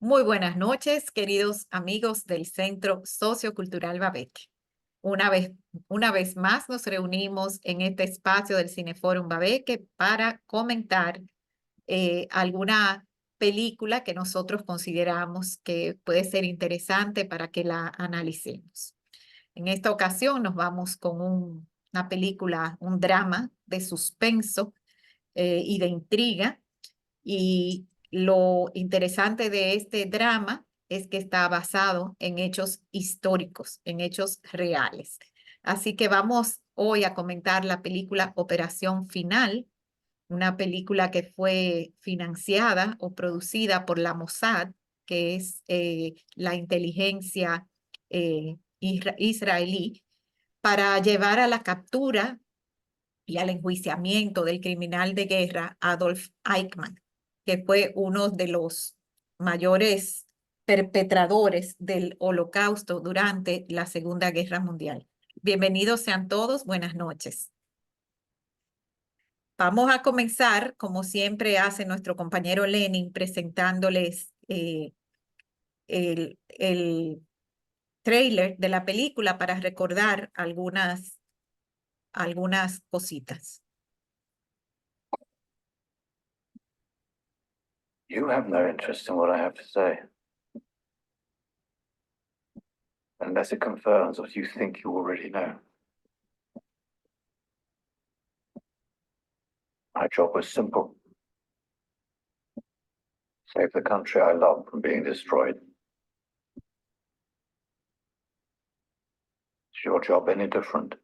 Muy buenas noches, queridos amigos del Centro Sociocultural Babeque. Una vez, una vez más nos reunimos en este espacio del Cineforum Babeque para comentar alguna película que nosotros consideramos que puede ser interesante para que la analicemos. En esta ocasión nos vamos con una película, un drama de suspenso y de intriga, y lo interesante de este drama es que está basado en hechos históricos, en hechos reales. Así que vamos hoy a comentar la película Operación Final, una película que fue financiada o producida por la Mossad, que es la inteligencia israelí, para llevar a la captura y al enjuiciamiento del criminal de guerra Adolf Eichmann, que fue uno de los mayores perpetradores del Holocausto durante la Segunda Guerra Mundial. Bienvenidos sean todos, buenas noches. Vamos a comenzar, como siempre hace nuestro compañero Lenin, presentándoles el trailer de la película para recordar algunas cositas. You have no interest in what I have to say. Unless it confirms what you think you already know. My job was simple. Save the country I love from being destroyed. Is your job any different?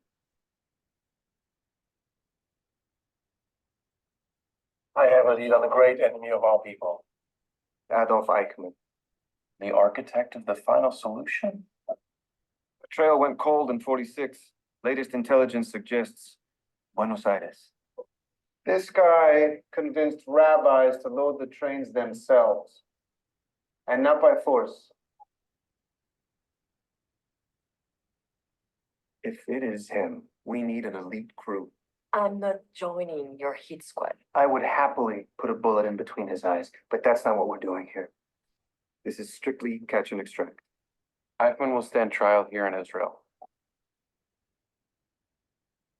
I have a lead on the great enemy of our people, Adolf Eichmann. the architect of the final solution. The trail went cold in 46. Latest intelligence suggests Buenos Aires. This guy convinced rabbis to load the trains themselves, and not by force. If it is him, we need an elite crew. I'm not joining your hit squad. I would happily put a bullet in between his eyes, but that's not what we're doing here. This is strictly catch and extract. Eichmann will stand trial here in Israel.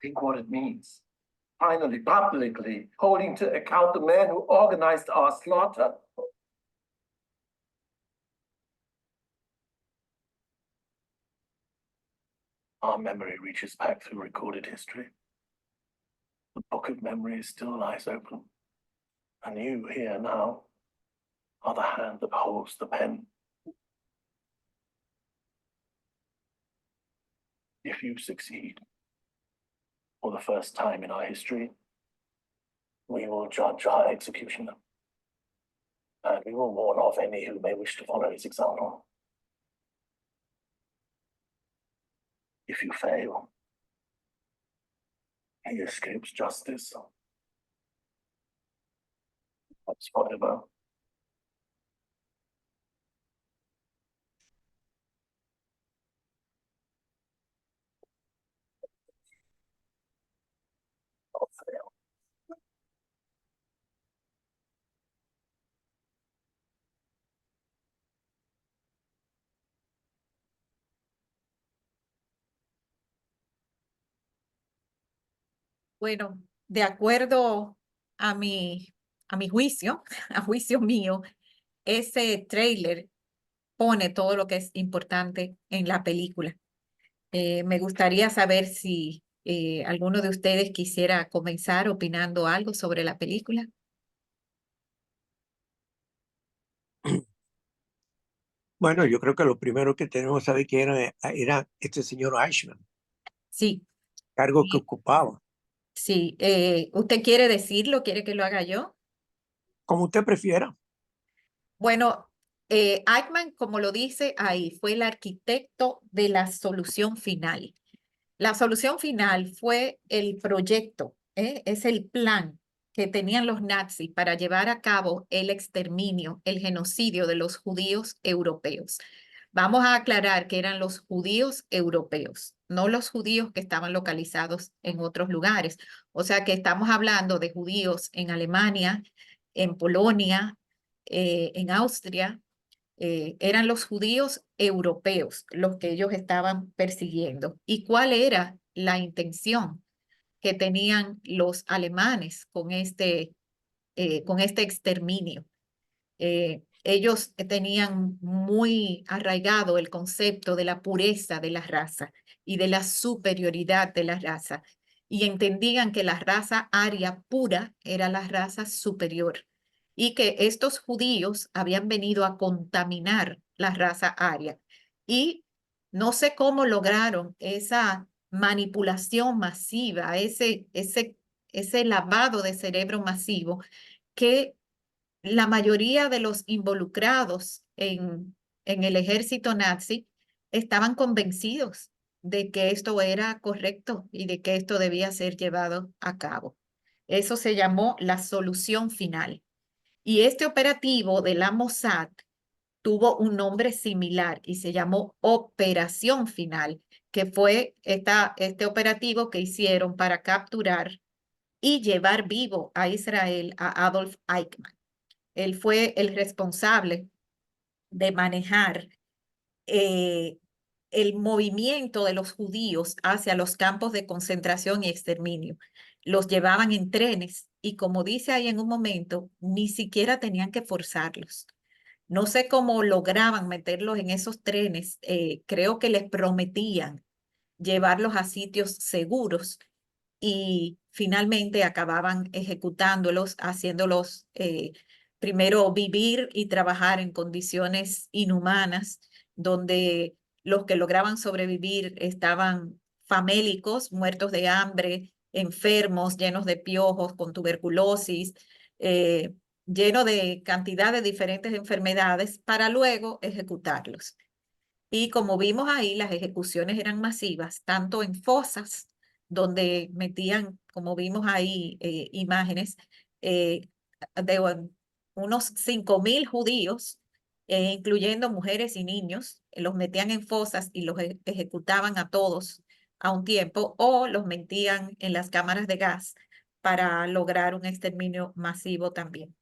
Think what it means. Finally, publicly, holding to account the man who organized our slaughter. Our memory reaches back through recorded history. The book of memory still lies open. And you here now are the hand that holds the pen. If you succeed, for the first time in our history, we will judge our executioner. And we will warn off any who may wish to follow his example. If you fail, he escapes justice. That's forever. Or fail. Bueno, de acuerdo a mi juicio, a juicio mío, ese tráiler pone todo lo que es importante en la película. Me gustaría saber si alguno de ustedes quisiera comenzar opinando algo sobre la película. Bueno, yo creo que lo primero que tenemos que saber que era este señor Eichmann, Sí, cargo que sí, ocupaba. sí. ¿Usted quiere decirlo? ¿Quiere que lo haga yo? Como usted prefiera. Bueno, Eichmann, como lo dice ahí, fue el arquitecto de la solución final. La solución final fue el proyecto, es el plan que tenían los nazis para llevar a cabo el exterminio, el genocidio de los judíos europeos. Vamos a aclarar que eran los judíos europeos, no los judíos que estaban localizados en otros lugares. O sea que estamos hablando de judíos en Alemania, en Polonia, en Austria, eran los judíos europeos los que ellos estaban persiguiendo. ¿Y cuál era la intención que tenían los alemanes con este exterminio? Ellos tenían muy arraigado el concepto de la pureza de la raza y de la superioridad de la raza, y entendían que la raza aria pura era la raza superior y que estos judíos habían venido a contaminar la raza aria. Y no sé cómo lograron esa manipulación masiva, ese lavado de cerebro masivo, que la mayoría de los involucrados en el ejército nazi estaban convencidos de que esto era correcto y de que esto debía ser llevado a cabo. Eso se llamó la solución final. Y este operativo de la Mossad tuvo un nombre similar y se llamó Operación Final, que fue este operativo que hicieron para capturar y llevar vivo a Israel a Adolf Eichmann. Él fue el responsable de manejar el movimiento de los judíos hacia los campos de concentración y exterminio. Los llevaban en trenes y, como dice ahí en un momento, ni siquiera tenían que forzarlos. No sé cómo lograban meterlos en esos trenes. Creo que les prometían llevarlos a sitios seguros y finalmente acababan ejecutándolos, haciéndolos primero vivir y trabajar en condiciones inhumanas, donde los que lograban sobrevivir estaban famélicos, muertos de hambre, enfermos, llenos de piojos, con tuberculosis, lleno de cantidad de diferentes enfermedades, para luego ejecutarlos. Y como vimos ahí, las ejecuciones eran masivas, tanto en fosas, donde metían, como vimos ahí, imágenes eh, de unos 5.000 judíos, incluyendo mujeres y niños, los metían en fosas y los ejecutaban a todos a un tiempo, o los metían en las cámaras de gas para lograr un exterminio masivo también.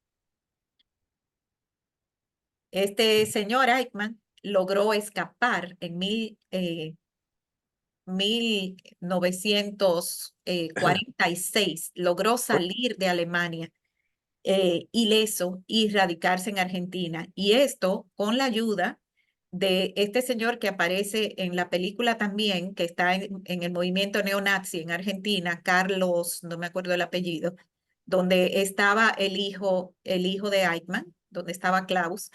Este señor Eichmann logró escapar en 1946, logró salir de Alemania ileso y radicarse en Argentina. Y esto con la ayuda de este señor que aparece en la película también, que está en el movimiento neonazi en Argentina, Carlos, no me acuerdo el apellido, donde estaba el hijo de Eichmann, donde estaba Klaus.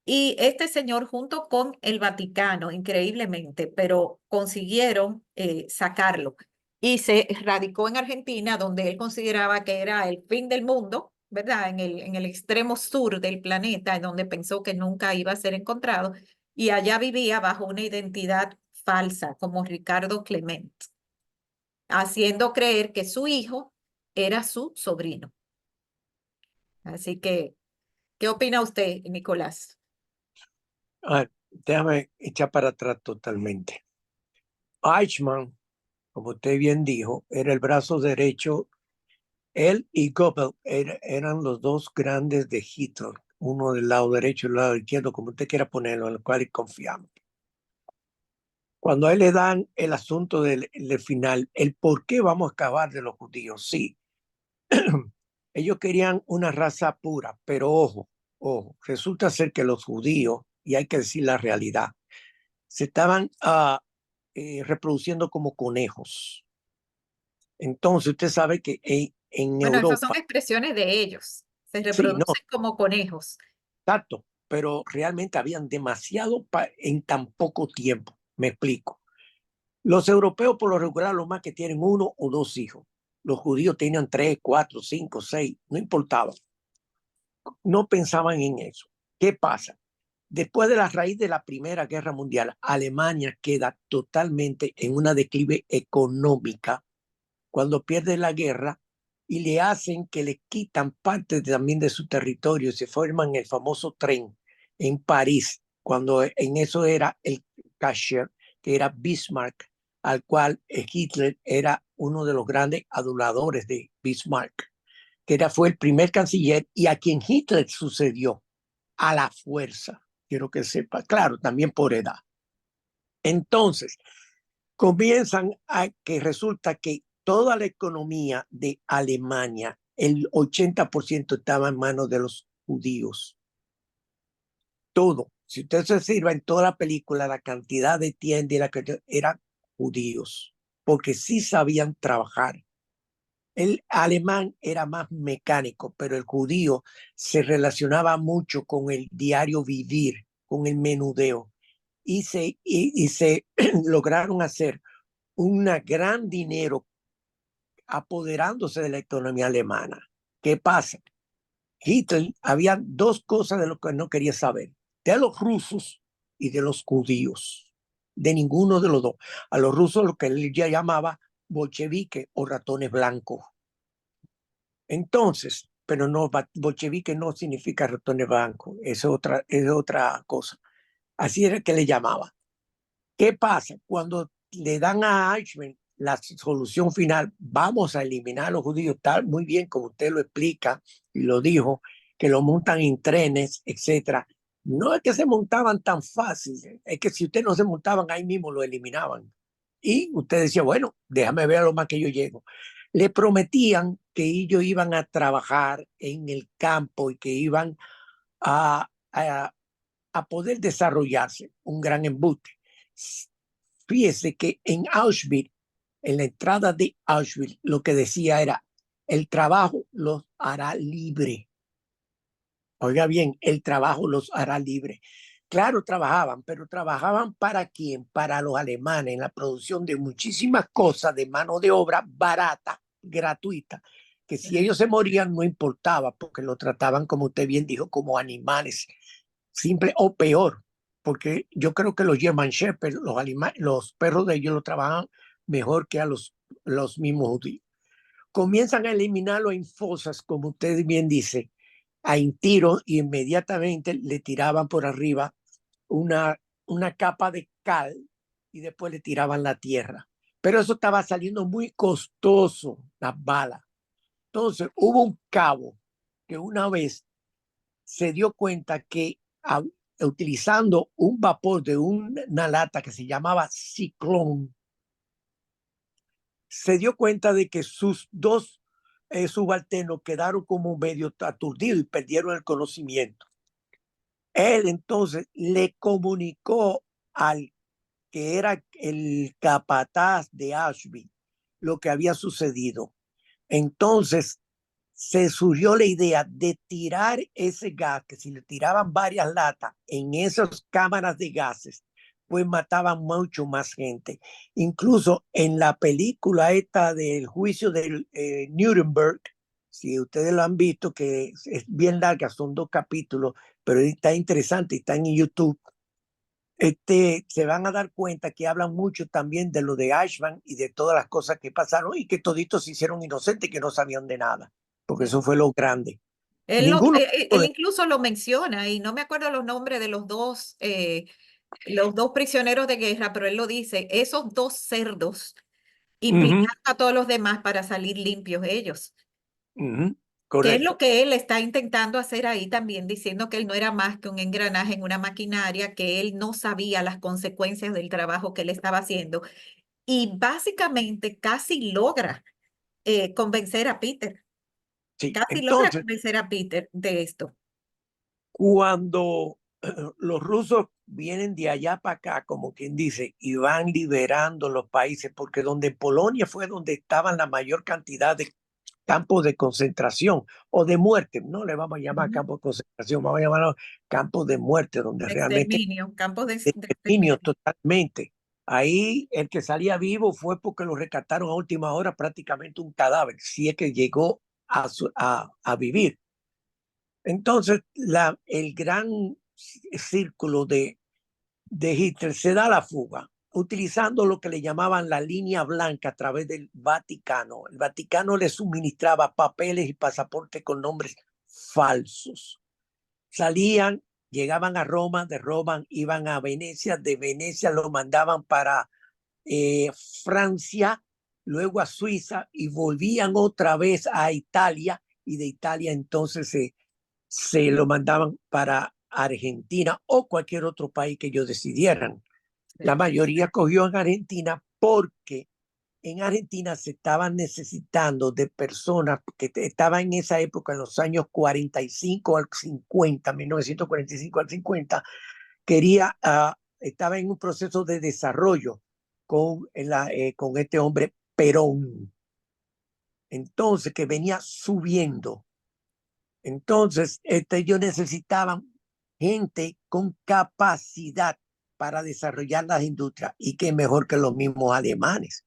Y este señor, junto con el Vaticano, increíblemente, pero consiguieron sacarlo. Y se radicó en Argentina, donde él consideraba que era el fin del mundo, ¿verdad? En el extremo sur del planeta, en donde pensó que nunca iba a ser encontrado. Y allá vivía bajo una identidad falsa, como Ricardo Clement, haciendo creer que su hijo era su sobrino. Así que, ¿qué opina usted, Nicolás? Déjame echar para atrás totalmente. Eichmann, como usted bien dijo, era el brazo derecho. Él y Goebbels eran los dos grandes de Hitler, uno del lado derecho y el lado izquierdo, como usted quiera ponerlo, en el cual confiamos. Cuando a él le dan el asunto del final, el por qué vamos a acabar de los judíos, sí. Ellos querían una raza pura, pero ojo, resulta ser que los judíos, y hay que decir la realidad, se estaban reproduciendo como conejos. Entonces usted sabe que en Bueno, esas son Europa, expresiones de ellos. Se sí, no, reproducen como conejos. exacto, pero realmente habían demasiado en tan poco tiempo. Me explico. Los europeos por lo regular lo más que tienen 1 o 2 hijos. Los judíos tenían 3, 4, 5, 6, no importaba. No pensaban en eso. ¿Qué pasa? Después de la raíz de la Primera Guerra Mundial, Alemania queda totalmente en una declive económica cuando pierde la guerra y le hacen que le quitan parte también de su territorio y se forman el famoso tren en París, cuando en eso era el Kaiser, que era Bismarck, al cual Hitler era uno de los grandes aduladores de Bismarck, que fue el primer canciller y a quien Hitler sucedió a la fuerza. quiero que sepa, claro, también por edad. Entonces, comienzan a que resulta que toda la economía de Alemania, el 80% estaba en manos de los judíos. Todo. Si usted se sirva en toda la película, la cantidad de tiendas y la que eran judíos, porque sí sabían trabajar. El alemán era más mecánico, pero el judío se relacionaba mucho con el diario vivir, con el menudeo, y se lograron hacer un gran dinero apoderándose de la economía alemana. ¿Qué pasa? Hitler había dos cosas de lo que no quería saber, de los rusos y de los judíos, de ninguno de los dos. A los rusos lo que él ya llamaba bolcheviques o ratones blancos. Entonces, pero no, bolchevique no significa ratones blancos, es otra cosa. Así era que le llamaba. ¿Qué pasa? Cuando le dan a Eichmann la solución final, vamos a eliminar a los judíos, tal, muy bien, como usted lo explica y lo dijo, que lo montan en trenes, etcétera. No es que se montaban tan fácil, es que si usted no se montaban ahí mismo lo eliminaban. Y usted decía, bueno, déjame ver a lo más que yo llego. Le prometían que ellos iban a trabajar en el campo y que iban a poder desarrollarse, un gran embuste. Fíjese que en Auschwitz, en la entrada de Auschwitz, lo que decía era, el trabajo los hará libre. Oiga bien, el trabajo los hará libre. Claro, trabajaban, pero trabajaban ¿para quién? Para los alemanes en la producción de muchísimas cosas de mano de obra barata, gratuita, que si ellos se morían no importaba, porque lo trataban, como usted bien dijo, como animales, simple o peor, porque yo creo que los German Shepherd, los perros de ellos lo trabajan mejor que a los mismos judíos. Comienzan a eliminarlo en fosas, como usted bien dice, en tiro, y inmediatamente le tiraban por arriba una capa de cal y después le tiraban la tierra. Pero eso estaba saliendo muy costoso, las balas. Entonces hubo un cabo que una vez se dio cuenta que utilizando un vapor de una lata que se llamaba ciclón, se dio cuenta de que sus dos subalternos quedaron como medio aturdidos y perdieron el conocimiento. Él entonces le comunicó al que era el capataz de Auschwitz lo que había sucedido. Entonces se surgió la idea de tirar ese gas, que si le tiraban varias latas en esas cámaras de gases, pues mataban mucho más gente. Incluso en la película esta del juicio de Nuremberg, si ustedes lo han visto, que es bien larga, son 2 capítulos, pero está interesante, está en YouTube. Se van a dar cuenta que hablan mucho también de lo de Eichmann y de todas las cosas que pasaron y que toditos se hicieron inocentes, que no sabían de nada, porque eso fue lo grande. Ninguno. Él incluso lo menciona y no me acuerdo los nombres de los dos prisioneros de guerra, pero él lo dice, esos dos cerdos implicaron a todos los demás para salir limpios ellos. Que es lo Correcto. que él está intentando hacer ahí también, diciendo que él no era más que un engranaje en una maquinaria, que él no sabía las consecuencias del trabajo que él estaba haciendo. Y básicamente casi logra convencer a Peter, Sí. casi logra Entonces, convencer a Peter de esto. cuando los rusos vienen de allá para acá, como quien dice, y van liberando los países, porque donde Polonia fue donde estaban la mayor cantidad de campos de concentración o de muerte, no le vamos a llamar campos de concentración, vamos a llamarlo campos de muerte, donde realmente Exterminio, campos de de exterminio. exterminio totalmente. Ahí el que salía vivo fue porque lo rescataron a última hora, prácticamente un cadáver, si es que llegó a vivir. Entonces, el gran círculo de Hitler se da la fuga, utilizando lo que le llamaban la línea blanca a través del Vaticano. El Vaticano le suministraba papeles y pasaportes con nombres falsos. Salían, llegaban a Roma, de Roma iban a Venecia, de Venecia lo mandaban para Francia, luego a Suiza y volvían otra vez a Italia y de Italia entonces se lo mandaban para Argentina o cualquier otro país que ellos decidieran. Sí. La mayoría cogió en Argentina porque en Argentina se estaban necesitando de personas que estaban en esa época, en los años 45 al 50, 1945 al 50, estaba en un proceso de desarrollo con este hombre Perón. Entonces, que venía subiendo. Entonces, ellos necesitaban gente con capacidad para desarrollar las industrias y que mejor que los mismos alemanes.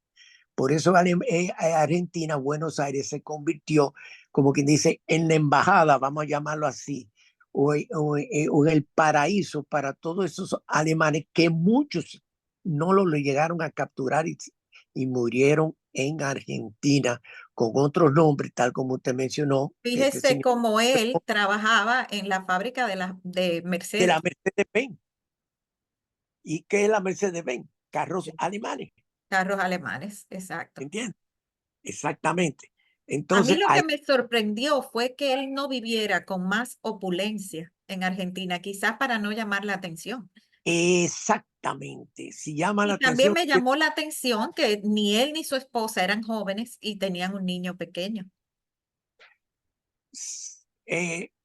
Por eso Argentina, Buenos Aires, se convirtió, como quien dice, en la embajada, vamos a llamarlo así, o en el paraíso para todos esos alemanes que muchos no lo llegaron a capturar y murieron en Argentina con otros nombres, tal como usted mencionó. Fíjese cómo él trabajaba en la fábrica de de Mercedes, la Mercedes-Benz. ¿Y qué es la Mercedes-Benz? Carros Sí. alemanes, carros alemanes, exacto. ¿entiendes? Exactamente. A mí Entonces, lo que me sorprendió fue que él no viviera con más opulencia en Argentina, quizás para no llamar la atención. exactamente, si llama la Y también atención, me llamó la atención que ni él ni su esposa eran jóvenes y tenían un niño pequeño.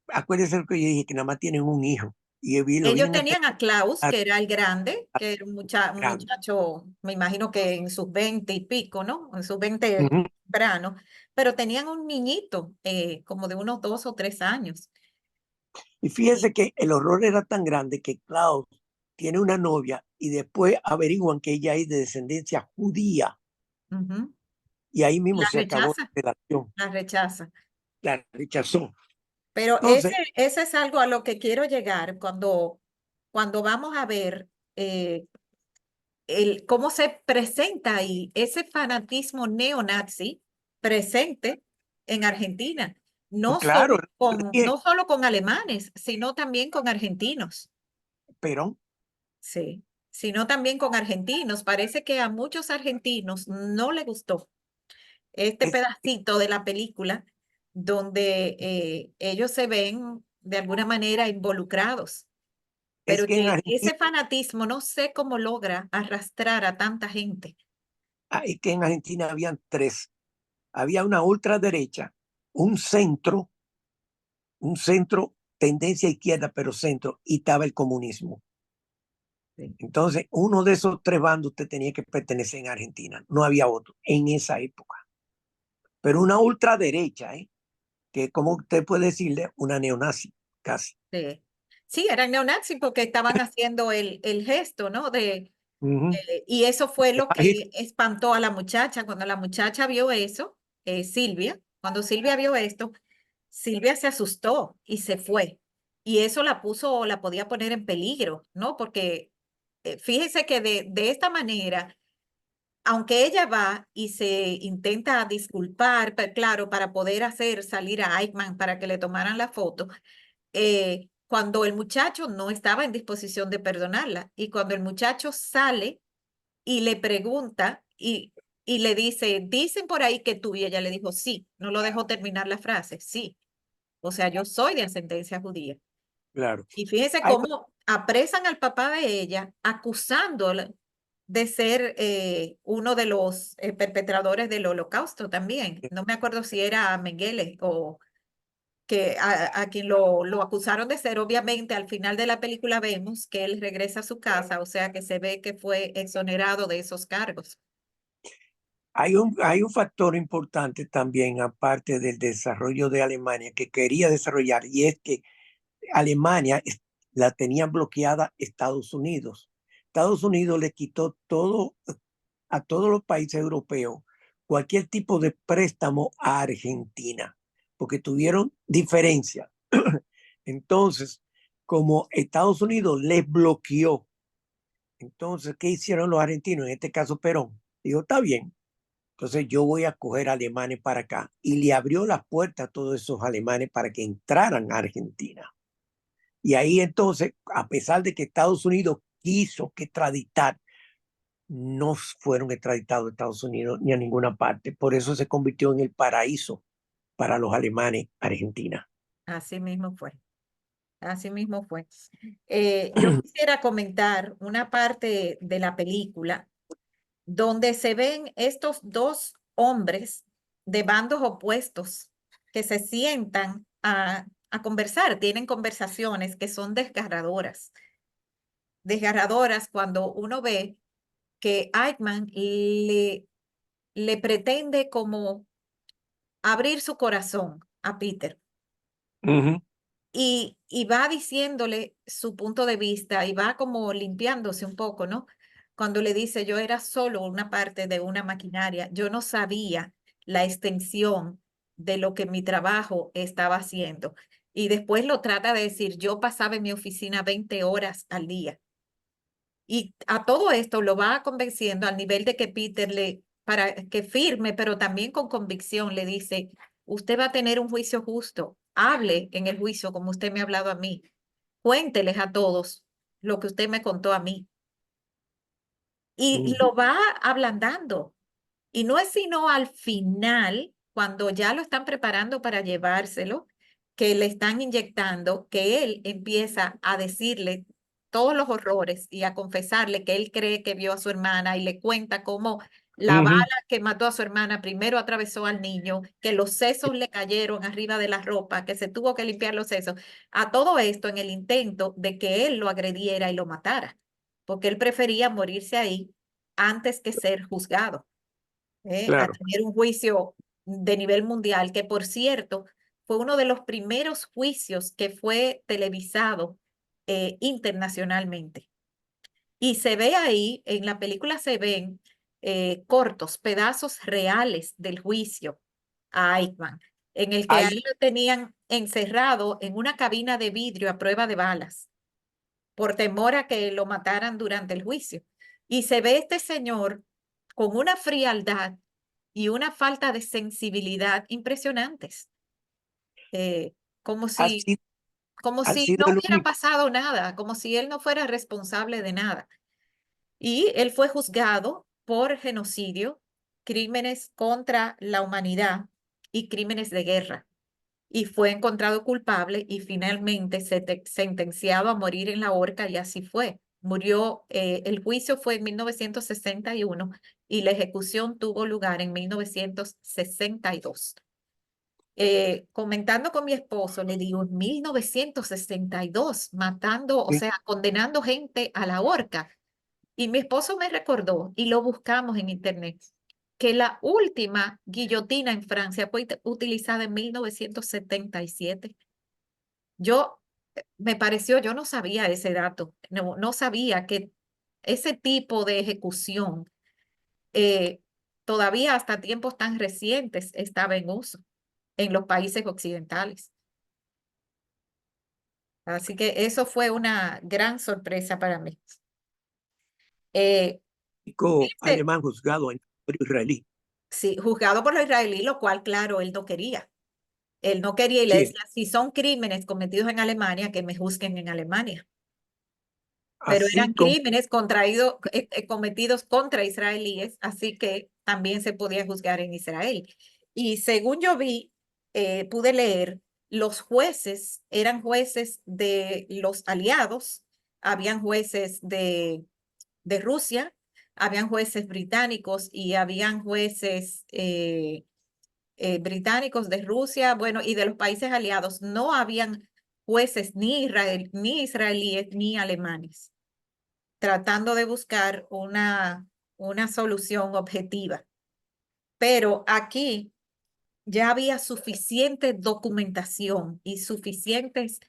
acuérdese lo que yo dije, que nada más tienen un hijo. Y lo Ellos vienen a tenían a Klaus, empezar que era el grande, que era un grande. muchacho, me imagino que en sus 20 y pico, ¿no? En sus 20 Ujú. temprano, pero tenían un niñito como de unos 2 o 3 años. Y fíjese que el horror era tan grande que Klaus tiene una novia y después averiguan que ella es de descendencia judía Ujú. y ahí mismo La se acabó rechaza, la relación, la rechaza. la rechazó. Pero Entonces, ese es algo a lo que quiero llegar cuando vamos a ver cómo se presenta ahí ese fanatismo neonazi presente en Argentina, pues claro, dije, no solo con alemanes, sino también con argentinos, Perón, sí, sino también con argentinos. Parece que a muchos argentinos no le gustó este es, pedacito de la película donde ellos se ven de alguna manera involucrados, es pero que en que Argentina, ese fanatismo no sé cómo logra arrastrar a tanta gente. es que en Argentina habían tres. Había una ultraderecha, un centro, tendencia izquierda, pero centro, y estaba el comunismo. Sí. Entonces, uno de esos tres bandos usted tenía que pertenecer en Argentina, no había otro en esa época. Pero una ultraderecha, que como usted puede decirle, una neonazi, casi. Sí, sí, eran neonazis porque estaban haciendo el gesto, ¿no? Ujú. Y eso fue lo Ahí- que espantó a la muchacha. Cuando la muchacha vio eso, Silvia, cuando Silvia vio esto, Silvia se asustó y se fue. Y eso la podía poner en peligro, ¿no? Porque fíjese que de esta manera, aunque ella va y se intenta disculpar, claro, para poder hacer salir a Eichmann para que le tomaran la foto, cuando el muchacho no estaba en disposición de perdonarla y cuando el muchacho sale y le pregunta y le dice, dicen por ahí que tú, y ella le dijo, sí, no lo dejó terminar la frase, sí, o sea, yo soy de ascendencia judía. claro. Y fíjese Hay, cómo apresan al papá de ella acusándola de ser uno de los perpetradores del holocausto también. No me acuerdo si era Mengele o que a quien lo acusaron de ser. Obviamente al final de la película vemos que él regresa a su casa, o sea que se ve que fue exonerado de esos cargos. hay un factor importante también, aparte del desarrollo de Alemania, que quería desarrollar, y es que Alemania la tenía bloqueada Estados Unidos. Estados Unidos le quitó todo a todos los países europeos cualquier tipo de préstamo a Argentina, porque tuvieron diferencia. Entonces, como Estados Unidos les bloqueó, entonces, ¿qué hicieron los argentinos? En este caso, Perón. Dijo, está bien, entonces yo voy a coger alemanes para acá. Y le abrió las puertas a todos esos alemanes para que entraran a Argentina. Y ahí entonces, a pesar de que Estados Unidos quiso que extraditar, no fueron extraditados a Estados Unidos ni a ninguna parte. Por eso se convirtió en el paraíso para los alemanes Argentina. Así mismo fue. Así mismo fue. Yo quisiera comentar una parte de la película donde se ven estos dos hombres de bandos opuestos que se sientan a conversar, tienen conversaciones que son desgarradoras. Desgarradoras cuando uno ve que Eichmann le pretende como abrir su corazón a Peter Ujú, y va diciéndole su punto de vista y va como limpiándose un poco, ¿no? Cuando le dice, yo era solo una parte de una maquinaria, yo no sabía la extensión de lo que mi trabajo estaba haciendo. Y después lo trata de decir, yo pasaba en mi oficina 20 horas al día. Y a todo esto lo va convenciendo al nivel de que Peter para que firme, pero también con convicción, le dice, usted va a tener un juicio justo, hable en el juicio como usted me ha hablado a mí, cuénteles a todos lo que usted me contó a mí. Y ujú, lo va ablandando. Y no es sino al final, cuando ya lo están preparando para llevárselo, que le están inyectando, que él empieza a decirle todos los horrores y a confesarle que él cree que vio a su hermana y le cuenta cómo la bala ujú. que mató a su hermana primero atravesó al niño, que los sesos le cayeron arriba de la ropa, que se tuvo que limpiar los sesos. A todo esto en el intento de que él lo agrediera y lo matara, porque él prefería morirse ahí antes que ser juzgado, a Claro. tener un juicio de nivel mundial, que por cierto fue uno de los primeros juicios que fue televisado internacionalmente. Y se ve ahí, en la película se ven cortos, pedazos reales del juicio a Eichmann, en el que a Hay, él lo tenían encerrado en una cabina de vidrio a prueba de balas, por temor a que lo mataran durante el juicio. Y se ve este señor con una frialdad y una falta de sensibilidad impresionantes, eh, como ha si, sido, como ha si sido no el hubiera único. pasado nada, como si él no fuera responsable de nada. Y él fue juzgado por genocidio, crímenes contra la humanidad y crímenes de guerra. Y fue encontrado culpable y finalmente sentenciado a morir en la horca y así fue. Murió, el juicio fue en 1961 y la ejecución tuvo lugar en 1962. Comentando con mi esposo, le digo, en 1962, matando, o Sí. sea, condenando gente a la horca. Y mi esposo me recordó, y lo buscamos en internet, que la última guillotina en Francia fue utilizada en 1977. Yo, me pareció, yo no sabía ese dato, no sabía que ese tipo de ejecución eh, todavía hasta tiempos tan recientes estaba en uso en los países occidentales. Así que eso fue una gran sorpresa para mí. Eh, Único dice, alemán juzgado en territorio israelí. sí, juzgado por los israelíes, lo cual, claro, él no quería. Él no quería y le Sí, decía, si son crímenes cometidos en Alemania, que me juzguen en Alemania. Pero así eran como crímenes cometidos contra israelíes, así que también se podía juzgar en Israel. Y según yo vi, pude leer, los jueces eran jueces de los aliados, habían jueces de Rusia, habían jueces británicos y habían jueces británicos de Rusia, bueno, y de los países aliados. No habían jueces ni israelíes ni alemanes tratando de buscar una solución objetiva. Pero aquí ya había suficiente documentación y suficientes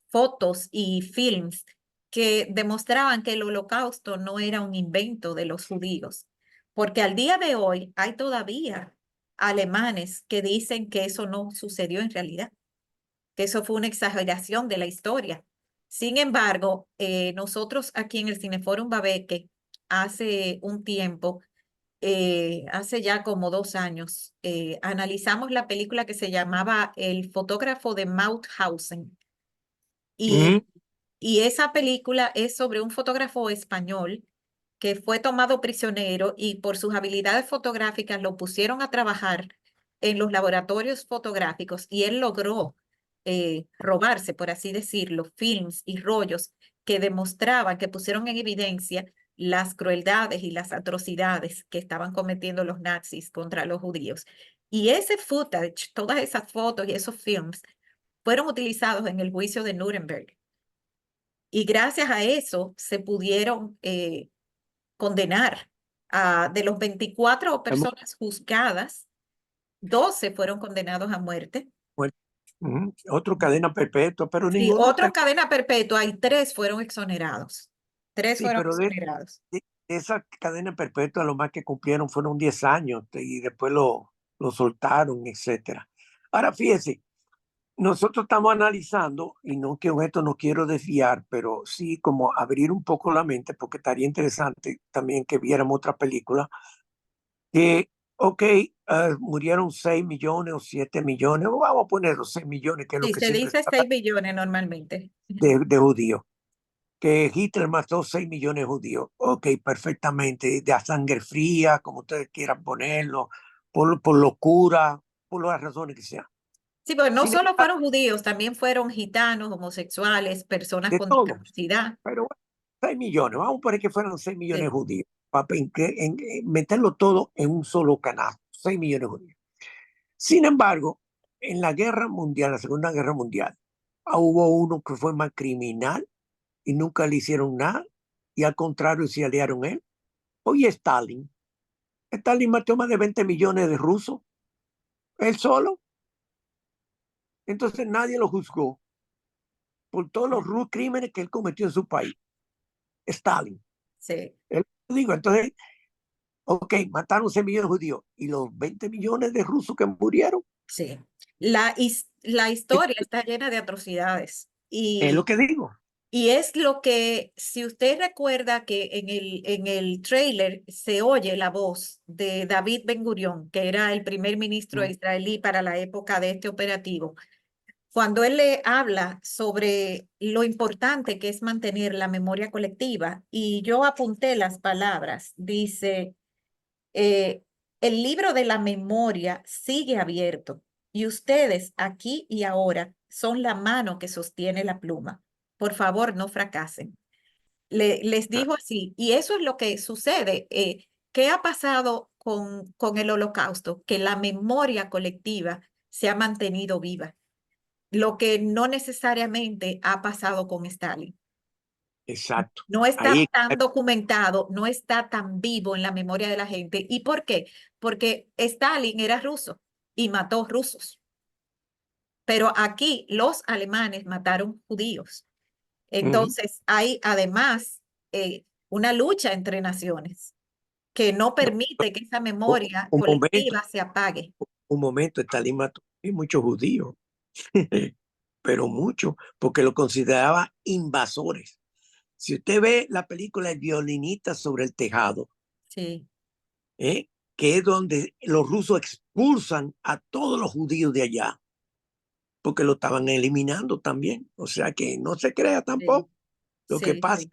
fotos y films que demostraban que el holocausto no era un invento de los judíos, porque al día de hoy hay todavía alemanes que dicen que eso no sucedió en realidad, que eso fue una exageración de la historia. Sin embargo, nosotros aquí en el Cineforum Babeque, hace un tiempo, hace ya como 2 años, analizamos la película que se llamaba El fotógrafo de Mauthausen. mm, Y, y esa película es sobre un fotógrafo español que fue tomado prisionero y por sus habilidades fotográficas lo pusieron a trabajar en los laboratorios fotográficos y él logró robarse, por así decirlo, films y rollos que demostraban, que pusieron en evidencia las crueldades y las atrocidades que estaban cometiendo los nazis contra los judíos. Y ese footage, todas esas fotos y esos films fueron utilizados en el juicio de Nuremberg. Y gracias a eso se pudieron condenar de los 24 personas juzgadas, 12 fueron condenados a muerte. Otro cadena perpetua, pero Sí, ninguno otro cadena perpetua y 3 fueron exonerados. 3 sí, fueron pero exonerados. de esa cadena perpetua lo más que cumplieron fueron 10 años y después lo soltaron, etcétera. Ahora fíjese, nosotros estamos analizando, y no que con esto no quiero desviar, pero sí como abrir un poco la mente, porque estaría interesante también que viéramos otra película, que, ok, murieron 6 millones o 7 millones, o vamos a poner los 6 millones, que es lo Sí, que se siempre dice está 6 billones normalmente. de judíos, que Hitler mató 6 millones de judíos. Ok, perfectamente, de a sangre fría, como ustedes quieran ponerlo, por locura, por las razones que sean. Sí, porque no Sin solo embargo, fueron judíos, también fueron gitanos, homosexuales, personas de con todo. discapacidad. Pero bueno, 6 millones, vamos a poner que fueran 6 millones de Sí, judíos, para meterlo todo en un solo canal, 6 millones de judíos. Sin embargo, en la guerra mundial, la Segunda Guerra Mundial, hubo uno que fue más criminal y nunca le hicieron nada, y al contrario se aliaron él. Hoy Stalin. Stalin mató más de 20 millones de rusos, él solo. Entonces nadie lo juzgó por todos los crímenes que él cometió en su país. Stalin. sí, Digo, entonces, ok, mataron 6 millones de judíos y los 20 millones de rusos que murieron, sí. La historia está llena de atrocidades es lo que digo. y es lo que, si usted recuerda que en el trailer se oye la voz de David Ben Gurión, que era el primer ministro israelí para la época de este operativo, cuando él le habla sobre lo importante que es mantener la memoria colectiva, y yo apunté las palabras, dice, eh, el libro de la memoria sigue abierto y ustedes aquí y ahora son la mano que sostiene la pluma. Por favor, no fracasen. Les Ah, dijo así, y eso es lo que sucede. ¿Qué ha pasado con el holocausto? Que la memoria colectiva se ha mantenido viva, lo que no necesariamente ha pasado con Stalin. exacto. No está Ahí, tan documentado, no está tan vivo en la memoria de la gente. ¿Y por qué? Porque Stalin era ruso y mató rusos, pero aquí los alemanes mataron judíos. Entonces hay además una lucha entre naciones que no no, permite que esa memoria un momento, colectiva se apague. un momento, Stalin mató y muchos judíos, pero muchos, porque lo consideraba invasores. Si usted ve la película El violinista sobre el tejado, Sí, ¿eh? Que es donde los rusos expulsan a todos los judíos de allá, porque lo estaban eliminando también. O sea que no se crea sí, tampoco. Lo que sí, pasa sí.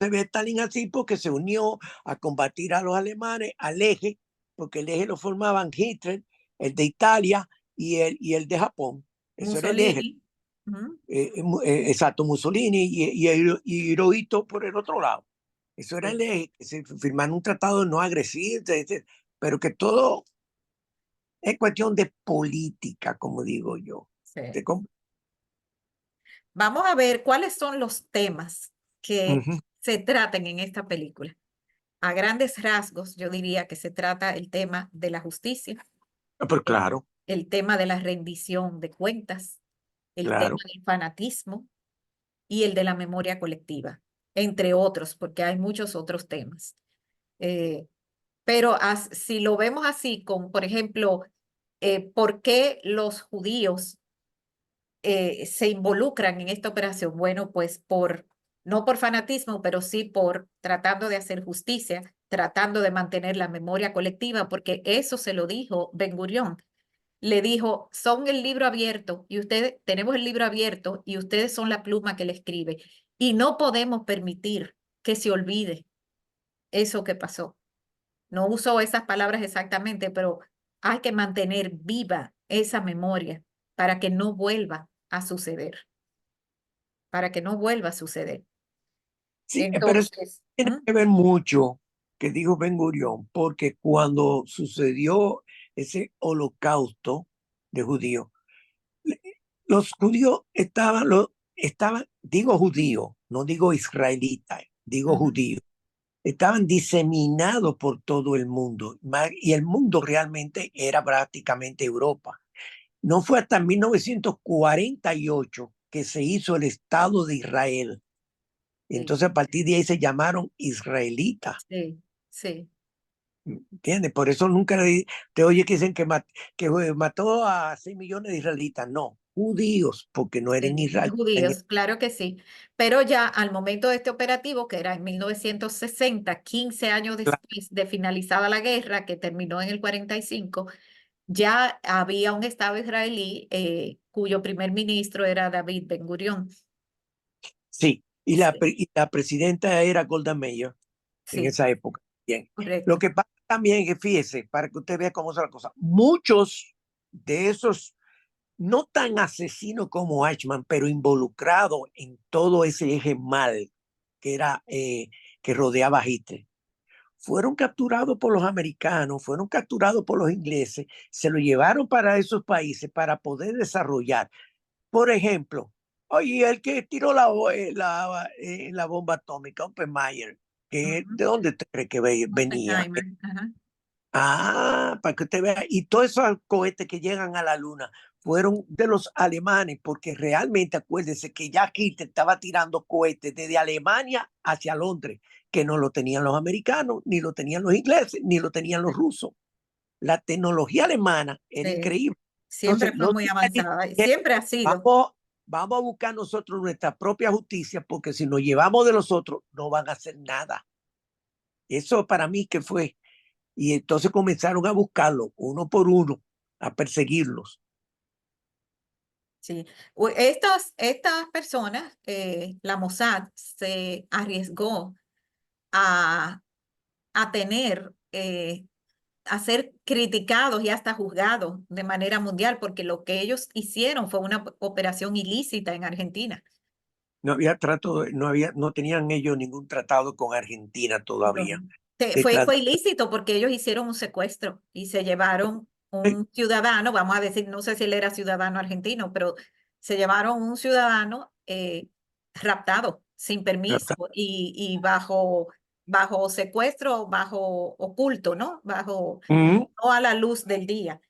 se ve Stalin así porque se unió a combatir a los alemanes, al eje, porque el eje lo formaban Hitler, el de Italia y el de Japón. Eso era el eje. Mussolini. Ujú, Exacto, Mussolini y Hirohito por el otro lado. Eso era el sí, eje, que se firmaron un tratado de no agresivo, pero que todo es cuestión de política, como digo yo. sí. Vamos a ver cuáles son los temas que Ujú. se tratan en esta película. A grandes rasgos, yo diría que se trata el tema de la justicia, Pues el, claro, el tema de la rendición de cuentas, el tema claro. del fanatismo y el de la memoria colectiva, entre otros, porque hay muchos otros temas. Eh, pero si lo vemos así, con, por ejemplo, ¿por qué los judíos se involucran en esta operación? Bueno, pues no por fanatismo, pero sí por tratando de hacer justicia, tratando de mantener la memoria colectiva, porque eso se lo dijo Ben Gurión. Le dijo, son el libro abierto y ustedes, tenemos el libro abierto y ustedes son la pluma que le escribe. Y no podemos permitir que se olvide eso que pasó. No usó esas palabras exactamente, pero hay que mantener viva esa memoria para que no vuelva a suceder, para que no vuelva a suceder. Sí, pero eso Entonces, tiene ¿mm? que ver mucho, que dijo Ben Gurión, porque cuando sucedió ese holocausto de judíos, los judíos estaban, digo judíos, no digo israelitas, digo Ujú. judíos, estaban diseminados por todo el mundo, y el mundo realmente era prácticamente Europa. No fue hasta 1948 que se hizo el Estado de Israel. Sí, Entonces a partir de ahí se llamaron israelitas. sí, sí. ¿Entiendes? Por eso nunca te oye que dicen que, que mató a 6 millones de israelitas. No, judíos, porque no eran Sí, israelitas. judíos, claro que sí. Pero ya al momento de este operativo, que era en 1960, 15 años después de finalizada la guerra, que terminó en el 45, ya había un Estado israelí cuyo primer ministro era David Ben Gurión. Sí, Sí, y la presidenta era Golda Meir en sí, esa época. Bien. Lo correcto. que pasa también es, fíjese, para que usted vea cómo es la cosa, muchos de esos, no tan asesinos como Eichmann, pero involucrados en todo ese eje mal que era que rodeaba a Hitler, fueron capturados por los americanos, fueron capturados por los ingleses, se lo llevaron para esos países para poder desarrollar. Por ejemplo, oye, el que tiró la bomba atómica, Oppenheimer, Ujú. ¿de dónde usted cree que venía? Oppenheimer, ajá. Ah, para que usted vea. Y todos esos cohetes que llegan a la luna fueron de los alemanes, porque realmente acuérdense que ya Hitler estaba tirando cohetes desde Alemania hacia Londres, que no lo tenían los americanos, ni lo tenían los ingleses, ni lo tenían los rusos. La tecnología alemana era Sí, increíble. Entonces, siempre fue no muy digan avanzada y que siempre ha sido. vamos a buscar nosotros nuestra propia justicia, porque si nos llevamos de los otros, no van a hacer nada. Eso para mí que fue. Y entonces comenzaron a buscarlo uno por uno, a perseguirlos. Sí. Estas personas, la Mossad, se arriesgó a, a tener, a ser criticados y hasta juzgados de manera mundial, porque lo que ellos hicieron fue una operación ilícita en Argentina. No había no tenían ellos ningún tratado con Argentina No. todavía. Fue, Detrás fue ilícito porque ellos hicieron un secuestro y se llevaron de un ciudadano, vamos a decir, no sé si él era ciudadano argentino, pero se llevaron un ciudadano raptado, sin permiso y bajo secuestro, bajo oculto, ¿no? No a la luz del día.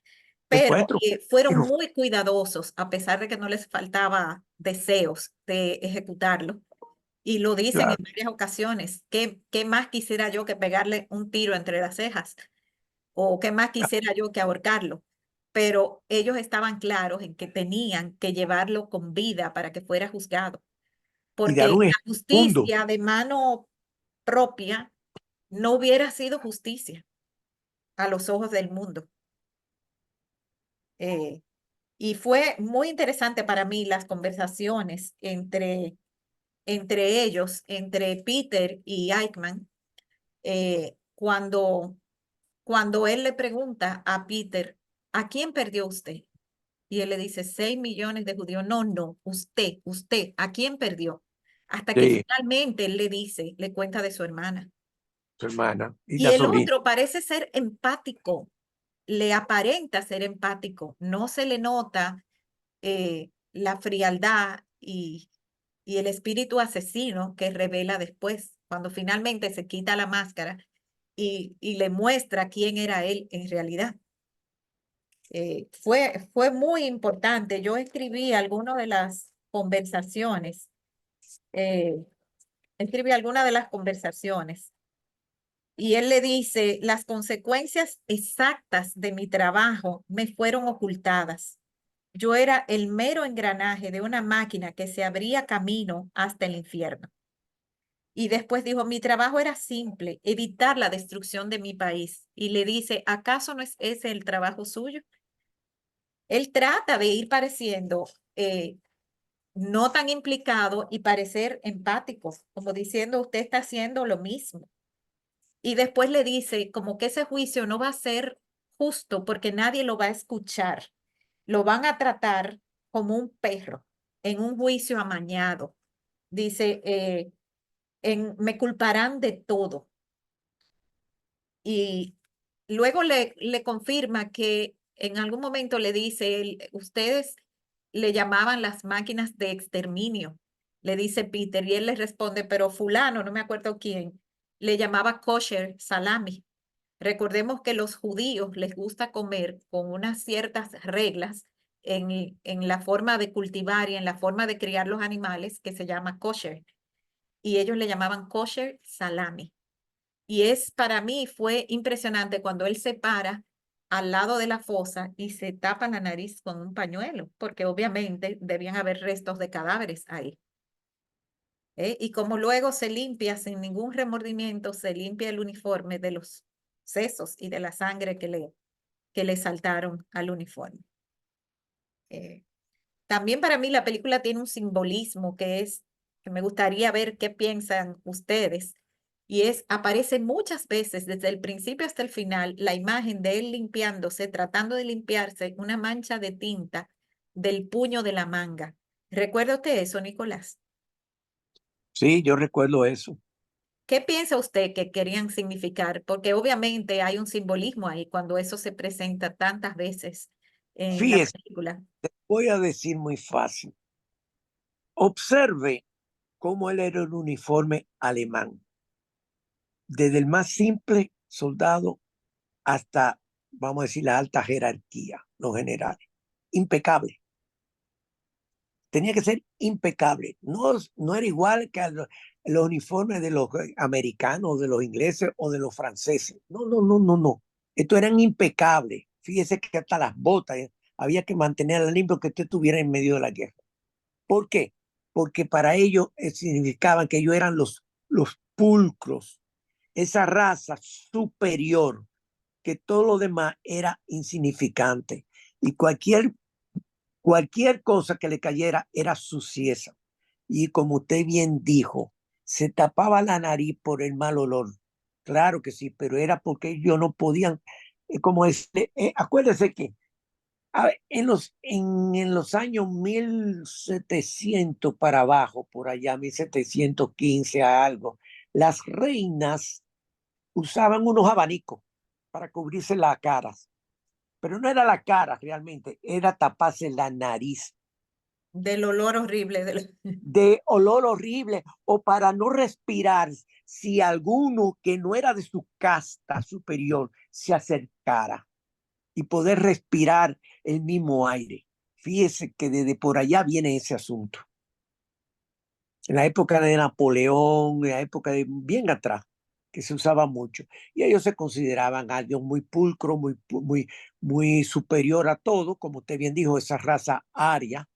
Pero secuestro. fueron muy cuidadosos, a pesar de que no les faltaba deseos de ejecutarlo. Y lo dicen en Claro. varias ocasiones. ¿Qué más quisiera yo que pegarle un tiro entre las cejas? ¿O qué más quisiera yo que ahorcarlo? Pero ellos estaban claros en que tenían que llevarlo con vida para que fuera juzgado. Y dar Porque un la mundo. justicia de mano propia no hubiera sido justicia a los ojos del mundo. Eh, y fue muy interesante para mí las conversaciones entre ellos, entre Peter y Eichmann, cuando él le pregunta a Peter, ¿a quién perdió usted? Y él le dice, 6 millones de judíos. No, no, usted, ¿a quién perdió? Hasta que Sí, finalmente él le dice, le cuenta de su hermana. su hermana y Y la el sobrina. otro parece ser empático, le aparenta ser empático, no se le nota la frialdad y el espíritu asesino que revela después, cuando finalmente se quita la máscara y le muestra quién era él en realidad. Fue muy importante. Yo escribí algunas de las conversaciones, eh, escribí algunas de las conversaciones y él le dice, las consecuencias exactas de mi trabajo me fueron ocultadas. Yo era el mero engranaje de una máquina que se abría camino hasta el infierno. Y después dijo, mi trabajo era simple, evitar la destrucción de mi país. Y le dice, ¿acaso no es ese el trabajo suyo? Él trata de ir pareciendo no tan implicado y parecer empático, como diciendo, usted está haciendo lo mismo. Y después le dice, como que ese juicio no va a ser justo porque nadie lo va a escuchar. Lo van a tratar como un perro. en un juicio amañado. Dice, me culparán de todo. Y luego le confirma que en algún momento le dice, ustedes le llamaban las máquinas de exterminio, le dice Peter, y él le responde, pero fulano, no me acuerdo quién, le llamaba kosher salami. Recordemos que los judíos les gusta comer con unas ciertas reglas en la forma de cultivar y en la forma de criar los animales que se llama kosher. Y ellos le llamaban kosher salami. Y para mí fue impresionante cuando él se para al lado de la fosa y se tapa la nariz con un pañuelo, porque obviamente debían haber restos de cadáveres ahí. Y como luego se limpia sin ningún remordimiento, se limpia el uniforme de los sesos y de la sangre que le saltaron al uniforme. También para mí la película tiene un simbolismo que me gustaría ver qué piensan ustedes. Y aparece muchas veces, desde el principio hasta el final, la imagen de él limpiándose, tratando de limpiarse una mancha de tinta del puño de la manga. ¿Recuerda usted eso, Nicolás? Sí, yo recuerdo eso. ¿Qué piensa usted que querían significar? Porque obviamente hay un simbolismo ahí cuando eso se presenta tantas veces en la Fíjese, película. voy a decir muy fácil. Observe cómo él era el uniforme alemán. Desde el más simple soldado hasta, vamos a decir, la alta jerarquía, los generales. Impecable. Tenía que ser impecable. No, no era igual que los uniformes de los americanos, de los ingleses o de los franceses. No, no, no, no, no. Estos eran impecables. Fíjese que hasta las botas había que mantenerlas limpias que usted estuviera en medio de la guerra. ¿Por qué? Porque para ellos significaban que ellos eran los pulcros, esa raza superior, que todo lo demás era insignificante. Y cualquier cosa que le cayera era sucieza. Y como usted bien dijo, se tapaba la nariz por el mal olor. Claro que sí, pero era porque ellos no podían, acuérdese que en los años 1700 para abajo, por allá, 1715 a algo, las reinas usaban unos abanicos para cubrirse las caras, pero no era la cara realmente, era taparse la nariz Del olor horrible. de olor horrible o para no respirar si alguno que no era de su casta superior se acercara y poder respirar el mismo aire. Fíjese que desde por allá viene ese asunto. En la época de Napoleón, en la época de bien atrás, que se usaba mucho. Y ellos se consideraban algo muy pulcro, muy superior a todo, como usted bien dijo, esa raza aria,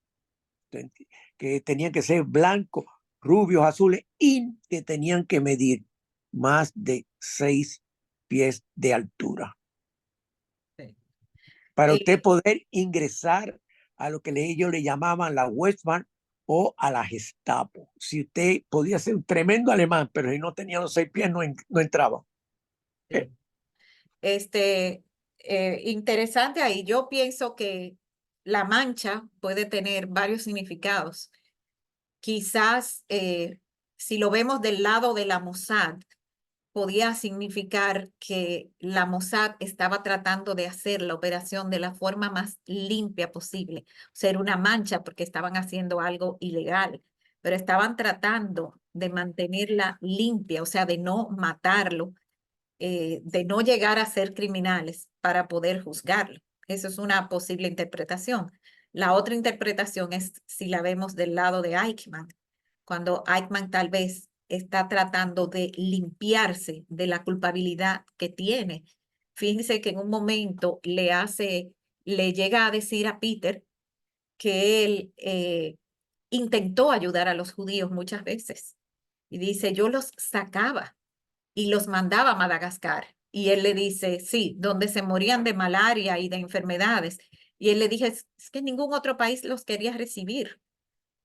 que tenían que ser blancos, rubios, azules, y que tenían que medir más de 6 pies de altura. Sí. Para usted poder ingresar a lo que ellos le llamaban la Westmark o a la Gestapo. Si usted podía ser un tremendo alemán, pero si no tenía los 6 pies, no entraba. Sí. Interesante ahí. Yo pienso que la mancha puede tener varios significados. Quizás si lo vemos del lado de la Mossad, podía significar que la Mossad estaba tratando de hacer la operación de la forma más limpia posible. Ser una mancha porque estaban haciendo algo ilegal, pero estaban tratando de mantenerla limpia, o sea, de no matarlo, de no llegar a ser criminales para poder juzgarlo. Eso es una posible interpretación. La otra interpretación es si la vemos del lado de Eichmann, cuando Eichmann tal vez está tratando de limpiarse de la culpabilidad que tiene. Fíjense que en un momento le llega a decir a Peter que él intentó ayudar a los judíos muchas veces. Y dice, yo los sacaba y los mandaba a Madagascar. Y él le dice, sí, donde se morían de malaria y de enfermedades. Y él le dije, es que ningún otro país los quería recibir.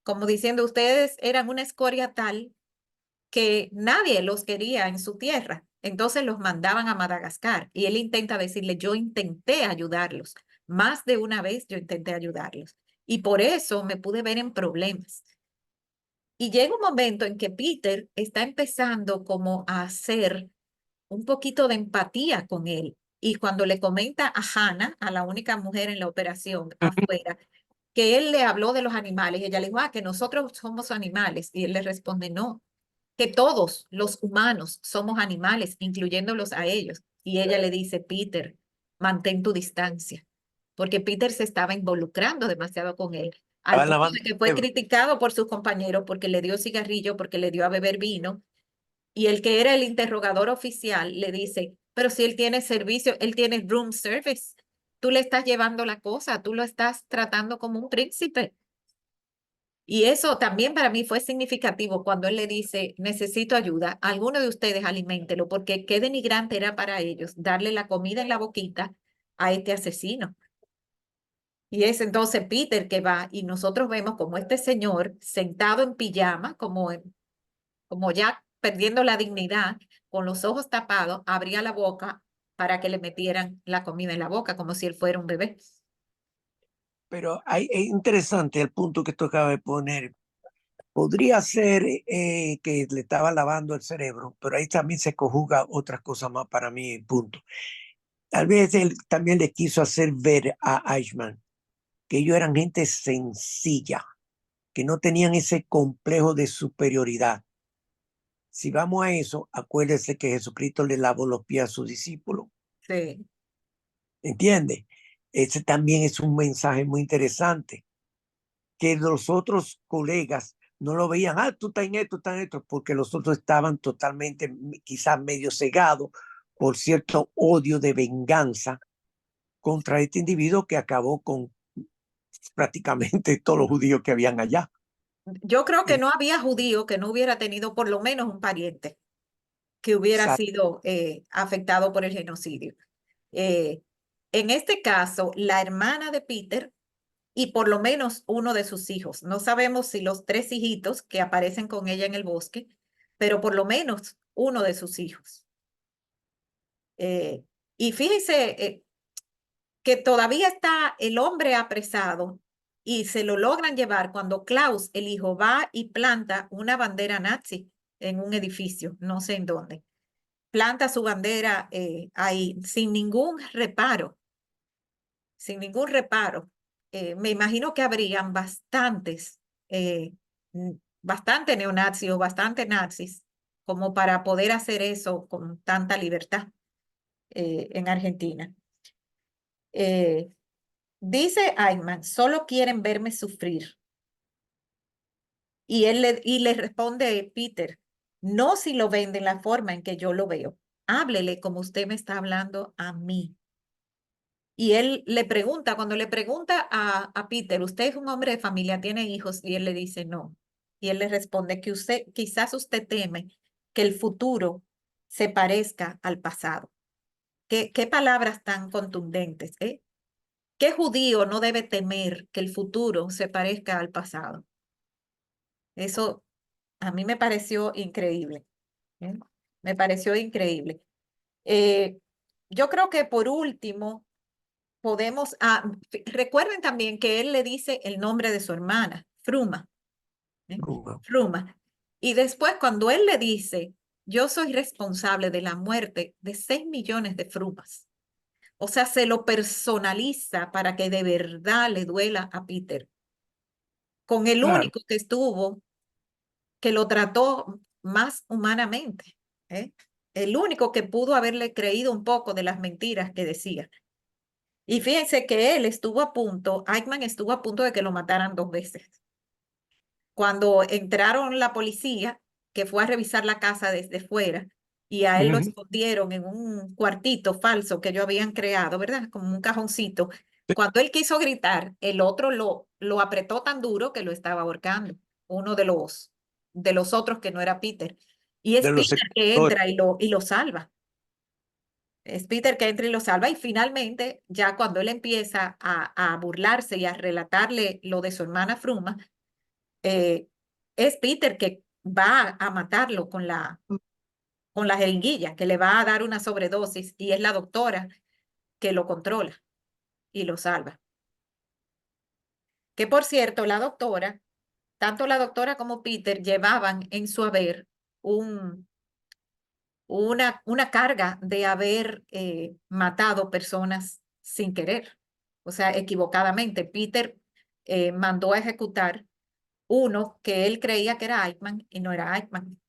Como diciendo, ustedes eran una escoria tal que nadie los quería en su tierra. Entonces los mandaban a Madagascar. Y él intenta decirle, yo intenté ayudarlos. Más de una vez yo intenté ayudarlos. y por eso me pude ver en problemas. Y llega un momento en que Peter está empezando como a hacer un poquito de empatía con él. Y cuando le comenta a Hannah, a la única mujer en la operación afuera, que él le habló de los animales, y ella le dijo, que nosotros somos animales. Y él le responde, no, que todos los humanos somos animales, incluyéndolos a ellos. Y ella le dice, Peter, mantén tu distancia, porque Peter se estaba involucrando demasiado con él, al Estaban punto lavando de que el fue cerebro. criticado por sus compañeros porque le dio cigarrillo, porque le dio a beber vino, y el que era el interrogador oficial le dice, pero si él tiene servicio, él tiene room service, tú le estás llevando la cosa, tú lo estás tratando como un príncipe. Y eso también para mí fue significativo cuando él le dice, necesito ayuda, alguno de ustedes aliméntelo, porque qué denigrante era para ellos darle la comida en la boquita a este asesino. Y es entonces Peter que va y nosotros vemos como este señor sentado en pijama, como ya perdiendo la dignidad, con los ojos tapados, abría la boca para que le metieran la comida en la boca, como si él fuera un bebé. Pero es interesante el punto que tú acabas de poner. Podría ser que le estaba lavando el cerebro, pero ahí también se conjuga otras cosas más para mí, punto. Tal vez él también le quiso hacer ver a Eichmann que ellos eran gente sencilla, que no tenían ese complejo de superioridad. Si vamos a eso, acuérdese que Jesucristo le lavó los pies a sus discípulos. Sí. ¿Entiende? Ese también es un mensaje muy interesante, que los otros colegas no lo veían, tú estás en esto, porque los otros estaban totalmente, quizás medio cegados por cierto odio de venganza contra este individuo que acabó con prácticamente todos los judíos que habían allá. Yo creo que no había judío que no hubiera tenido por lo menos un pariente que hubiera sido afectado por el genocidio. Eh, en este caso, la hermana de Peter y por lo menos uno de sus hijos. No sabemos si los 3 hijitos que aparecen con ella en el bosque, pero por lo menos uno de sus hijos. Y fíjense que todavía está el hombre apresado y se lo logran llevar cuando Klaus, el hijo, va y planta una bandera nazi en un edificio, no sé en dónde. Planta su bandera ahí sin ningún reparo, sin ningún reparo. Me imagino que habrían eh, bastante neonazis o bastante nazis como para poder hacer eso con tanta libertad en Argentina. Eh, Dice Eichmann, solo quieren verme sufrir. Y le responde Peter, no si lo ven de la forma en que yo lo veo. Háblele como usted me está hablando a mí. Y él le pregunta, cuando le pregunta a Peter, ¿usted es un hombre de familia, tiene hijos? Y él le dice, no. Y él le responde que quizás usted teme que el futuro se parezca al pasado. ¿Qué palabras tan contundentes, eh? ¿Qué judío no debe temer que el futuro se parezca al pasado? Eso a mí me pareció increíble. ¿Eh? Me pareció increíble. Eh, yo creo que por último podemos, recuerden también que él le dice el nombre de su hermana, Fruma. ¿Eh? Fruma. Y después cuando él le dice, yo soy responsable de la muerte de 6 millones de Frumas. O sea, se lo personaliza para que de verdad le duela a Peter. Con el Claro, único que estuvo, que lo trató más humanamente. ¿Eh? El único que pudo haberle creído un poco de las mentiras que decía. Y fíjense que él estuvo a punto, Eichmann estuvo a punto de que lo mataran 2 veces. Cuando entraron la policía, que fue a revisar la casa desde fuera, y a él lo escondieron en un cuartito falso que ellos habían creado, ¿verdad? Como un cajoncito. Cuando él quiso gritar, el otro lo apretó tan duro que lo estaba ahorcando, uno de los otros que no era Peter. Y es de los Peter que sectores. entra y lo salva. Es Peter que entra y lo salva y finalmente, ya cuando él empieza a burlarse y a relatarle lo de su hermana Fruma, eh, es Peter que va a matarlo con la jeringuilla, que le va a dar una sobredosis y es la doctora que lo controla y lo salva. Que por cierto, la doctora, tanto la doctora como Peter llevaban en su haber una carga de haber matado personas sin querer, o sea, equivocadamente. Peter mandó a ejecutar uno que él creía que era Eichmann y no era Eichmann.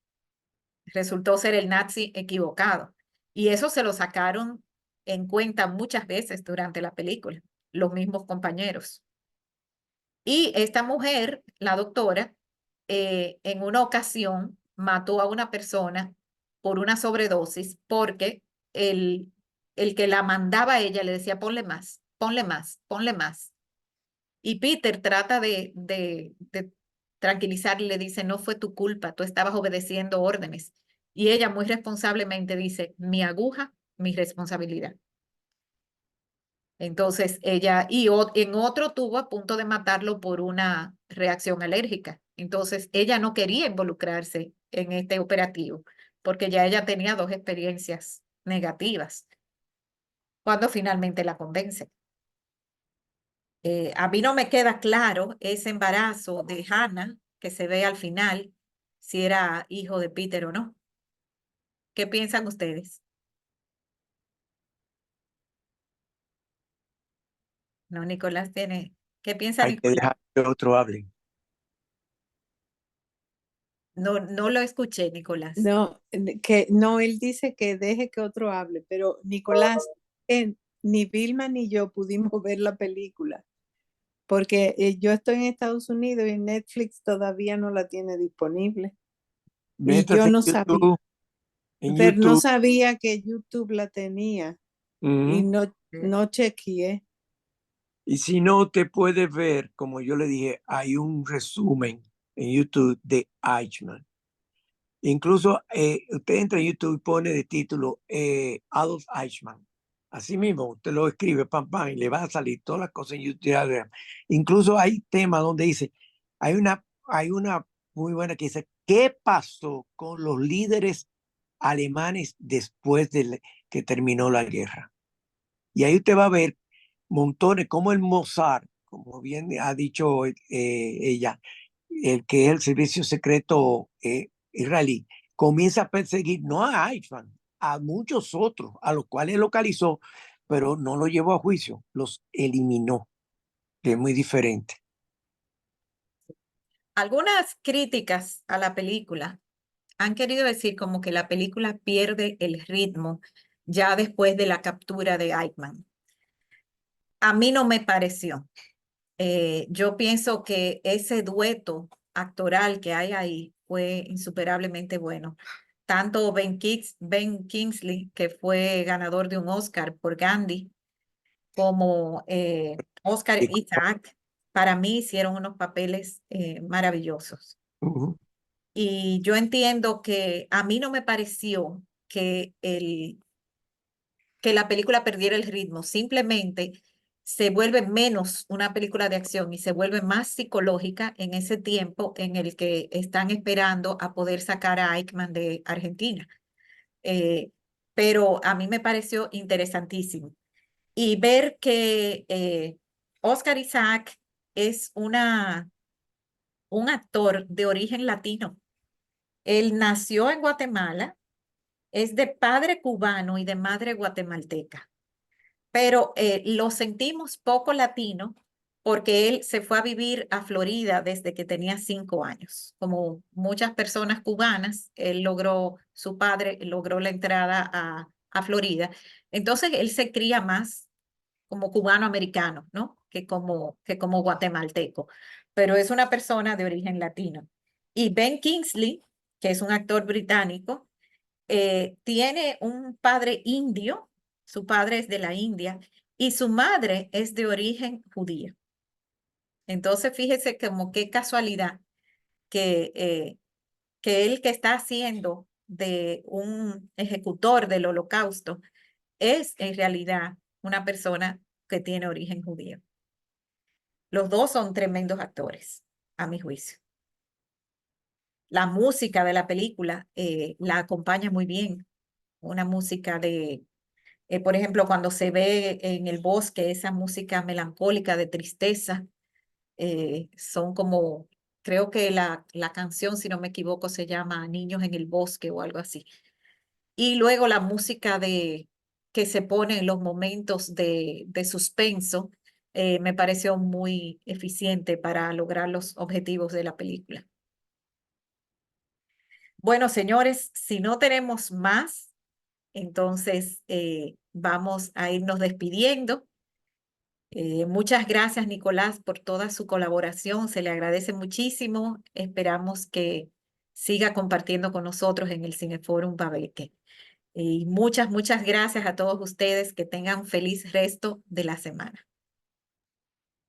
Resultó ser el nazi equivocado. Y eso se lo sacaron en cuenta muchas veces durante la película, los mismos compañeros. Y esta mujer, la doctora, en una ocasión mató a una persona por una sobredosis porque el, el que la mandaba a ella le decía, ponle más, ponle más, ponle más. Y Peter trata de tranquilizarle, le dice, no fue tu culpa, tú estabas obedeciendo órdenes. Y ella muy responsablemente dice, mi aguja, mi responsabilidad. Entonces ella, en otro tuvo a punto de matarlo por una reacción alérgica. Entonces ella no quería involucrarse en este operativo porque ya ella tenía 2 experiencias negativas cuando finalmente la convence. A mí no me queda claro ese embarazo de Hannah que se ve al final, si era hijo de Peter o no. ¿Qué piensan ustedes? No, Nicolás tiene. ¿Qué piensa Hay que Nicolás? dejar que otro hable. No, no lo escuché, Nicolás. No, que no, él dice que deje que otro hable, pero Nicolás, ni Vilma ni yo pudimos ver la película, porque yo estoy en Estados Unidos y Netflix todavía no la tiene disponible. Y yo Métase no sabía, en pero no YouTube. sabía que YouTube la tenía y Ujú. no chequeé. Y si no te puedes ver, como yo le dije, hay un resumen en YouTube de Eichmann. Incluso usted entra en YouTube y pone de título Adolf Eichmann. Así mismo, usted lo escribe, pam, pam, y le va a salir todas las cosas en YouTube. Incluso hay temas donde dice, hay una muy buena que dice, ¿qué pasó con los líderes alemanes después de que terminó la guerra? Y ahí usted va a ver montones, como el Mossad, como bien ha dicho ella, el que es el servicio secreto israelí, comienza a perseguir no a Eichmann, a muchos otros, a los cuales localizó, pero no los llevó a juicio, los eliminó, que es muy diferente. Algunas críticas a la película han querido decir como que la película pierde el ritmo ya después de la captura de Eichmann. A mí no me pareció. Yo pienso que ese dueto actoral que hay ahí fue insuperablemente bueno. Tanto Ben Kingsley, que fue ganador de un Oscar por Gandhi, como Oscar Y, Isaac, para mí hicieron unos papeles maravillosos. uh, Y yo entiendo que a mí no me pareció que la película perdiera el ritmo, simplemente se vuelve menos una película de acción y se vuelve más psicológica en ese tiempo en el que están esperando a poder sacar a Eichmann de Argentina. Eh, pero a mí me pareció interesantísimo. Y ver que Oscar Isaac es un actor de origen latino. Él nació en Guatemala, es de padre cubano y de madre guatemalteca, pero lo sentimos poco latino porque él se fue a vivir a Florida desde que tenía 5 años. Como muchas personas cubanas, su padre logró la entrada a Florida. Entonces él se cría más como cubano-americano, ¿no? Que como guatemalteco, pero es una persona de origen latino. Y Ben Kingsley, que es un actor británico, tiene un padre indio, su padre es de la India, y su madre es de origen judío. Entonces, fíjese como qué casualidad que él que está haciendo de un ejecutor del holocausto es en realidad una persona que tiene origen judío. Los dos son tremendos actores, a mi juicio. La música de la película la acompaña muy bien. Una música por ejemplo, cuando se ve en el bosque esa música melancólica de tristeza, Son como, creo que la canción, si no me equivoco, se llama Niños en el Bosque o algo así. Y luego la música que se pone en los momentos de suspenso me pareció muy eficiente para lograr los objetivos de la película. Bueno, señores, si no tenemos más, entonces vamos a irnos despidiendo. Muchas gracias, Nicolás, por toda su colaboración. Se le agradece muchísimo. Esperamos que siga compartiendo con nosotros en el Cineforum Babeque. Y muchas gracias a todos ustedes. Que tengan un feliz resto de la semana.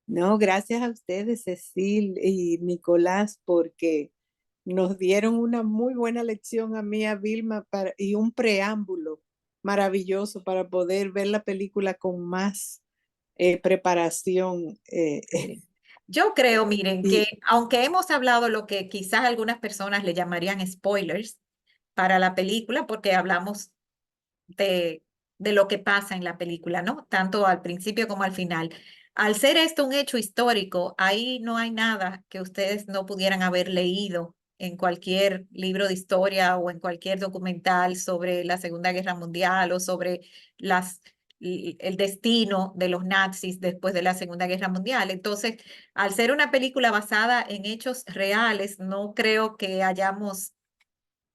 No, gracias a ustedes, Cecil y Nicolás, porque nos dieron una muy buena lección a mí, a Vilma, y un preámbulo maravilloso para poder ver la película con más preparación. Yo creo, miren, y que aunque hemos hablado lo que quizás algunas personas le llamarían spoilers para la película, porque hablamos de, de lo que pasa en la película, ¿no? Tanto al principio como al final. Al ser esto un hecho histórico, ahí no hay nada que ustedes no pudieran haber leído en cualquier libro de historia o en cualquier documental sobre la Segunda Guerra Mundial o sobre el destino de los nazis después de la Segunda Guerra Mundial. Entonces, al ser una película basada en hechos reales, no creo que hayamos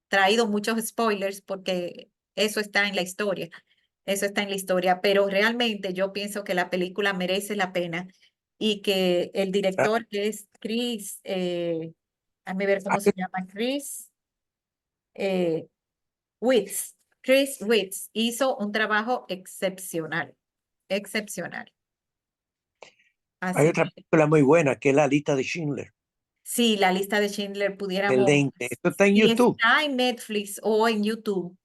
traído muchos spoilers porque eso está en la historia. Eso está en la historia, pero realmente yo pienso que la película merece la pena y que el Ah, director, que es Chris, déjame ver cómo se hay- llama, eh, Chris Weitz, hizo un trabajo excepcional, excepcional. hay Así otra que película muy buena que es La lista de Schindler, sí, la lista de Schindler pudiéramos, excelente. Esto está en si YouTube. está en Netflix o en YouTube,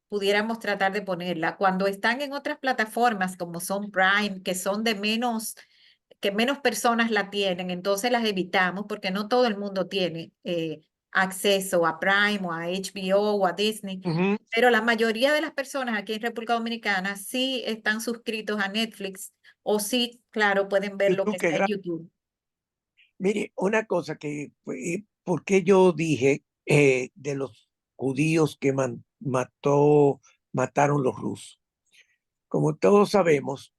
pudiéramos tratar de ponerla. Cuando están en otras plataformas como son Prime, que son de menos, que menos personas la tienen, entonces las evitamos porque no todo el mundo tiene acceso a Prime o a HBO o a Disney. Ujú. Pero la mayoría de las personas aquí en República Dominicana sí están suscritos a Netflix o sí, claro, pueden ver lo que YouTube que está en YouTube. Mire, una cosa que, ¿por qué yo dije de los judíos que mataron los rusos? Como todos sabemos,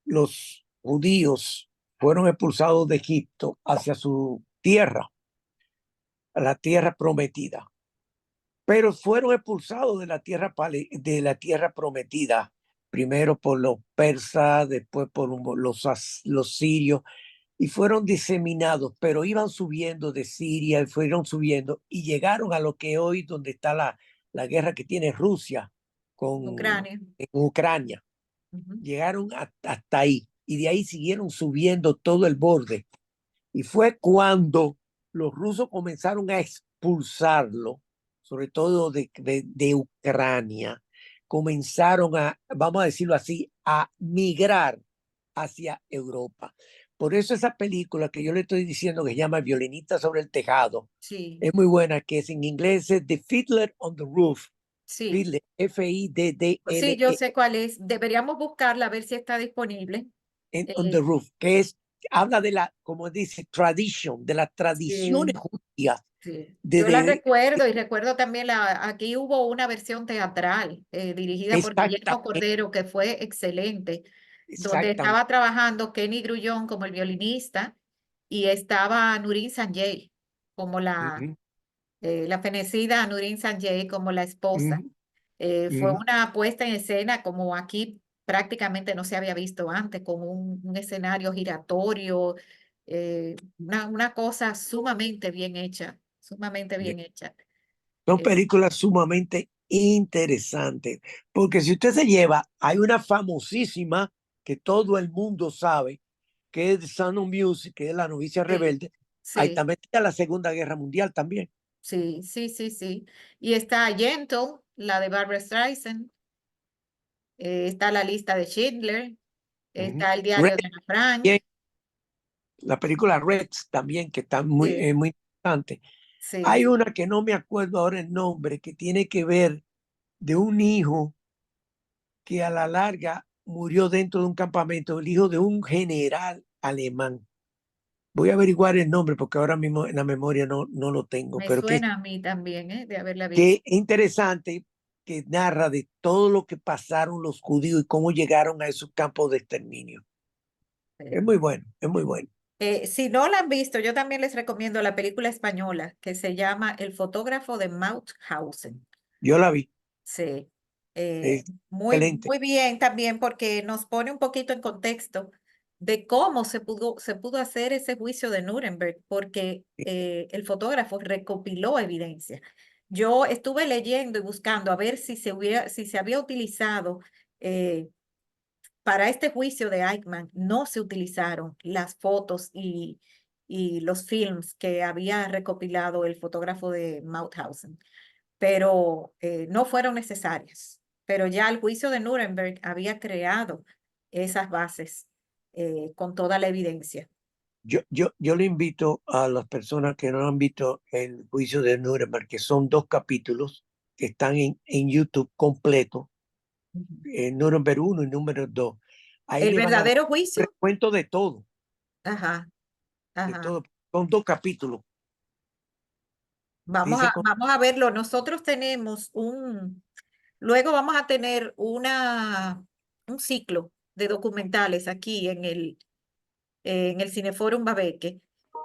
los judíos fueron expulsados de Egipto hacia su tierra, a la tierra prometida, pero fueron expulsados de la tierra prometida, primero por los persas, después por los sirios, y fueron diseminados, pero iban subiendo de Siria, y fueron subiendo y llegaron a lo que hoy donde está la guerra que tiene Rusia con Ucrania. en Ucrania. Ujú. Llegaron hasta ahí y de ahí siguieron subiendo todo el borde. Y fue cuando los rusos comenzaron a expulsarlo, sobre todo de Ucrania, comenzaron a, vamos a decirlo así, a migrar hacia Europa. Por eso esa película que yo le estoy diciendo que se llama Violinista sobre el tejado Sí, es muy buena, que es en inglés es The Fiddler on the Roof, sí. Fiddler, Sí, yo Fiddle, sé cuál es. Deberíamos buscarla a ver si está disponible. on the Eh, Roof, que es, habla de la, como dice, tradition, de las tradiciones sí, judías, sí. de, Yo la de, recuerdo y recuerdo también aquí hubo una versión teatral dirigida por Guillermo exactamente, Cordero que fue excelente, donde exactamente. estaba trabajando Kenny Grullón como el violinista y estaba Nurin Sanjay como Ujú, la fenecida Nurin Sanjay como la esposa. ujú, Fue ujú. una puesta en escena como aquí prácticamente no se había visto antes, con un escenario giratorio, una cosa sumamente bien hecha, sumamente Bien. bien hecha. Son Eh, películas sumamente interesantes, porque si usted se lleva, hay una famosísima que todo el mundo sabe, que es The Sound of Music, que es La novicia sí, rebelde. Ahí sí, también está la Segunda Guerra Mundial también. sí, sí, sí, sí. Y está Gentle, la de Barbara Streisand, está la lista de Schindler, Ujú. está el diario de Rex, Ana Frank, bien, la película Rex también, que está sí, muy interesante. Hay sí, una que no me acuerdo ahora el nombre, que tiene que ver de un hijo que a la larga murió dentro de un campamento, el hijo de un general alemán. Voy a averiguar el nombre porque ahora mismo en la memoria no lo tengo, Me pero suena a mí también, de haberla visto. que interesante, que narra de todo lo que pasaron los judíos y cómo llegaron a esos campos de exterminio. Es muy bueno, es muy bueno. Si no la han visto, yo también les recomiendo la película española que se llama El fotógrafo de Mauthausen. Yo la vi, Sí, es muy, excelente. muy bien también porque nos pone un poquito en contexto de cómo se pudo hacer ese juicio de Nuremberg, porque el fotógrafo recopiló evidencia. Yo estuve leyendo y buscando a ver si se había utilizado para este juicio de Eichmann. No se utilizaron las fotos y los films que había recopilado el fotógrafo de Mauthausen, pero no fueron necesarias. Pero ya el juicio de Nuremberg había creado esas bases con toda la evidencia. Yo le invito a las personas que no han visto el juicio de Nuremberg, que son 2 capítulos que están en YouTube completo, Nuremberg 1 y Nuremberg 2. Ahí El le van a dar verdadero un juicio, recuento de todo, ajá, de ajá. todo. Son 2 capítulos. Dice con Vamos a verlo. Nosotros tenemos luego vamos a tener un ciclo de documentales aquí en el Cineforum Babeque.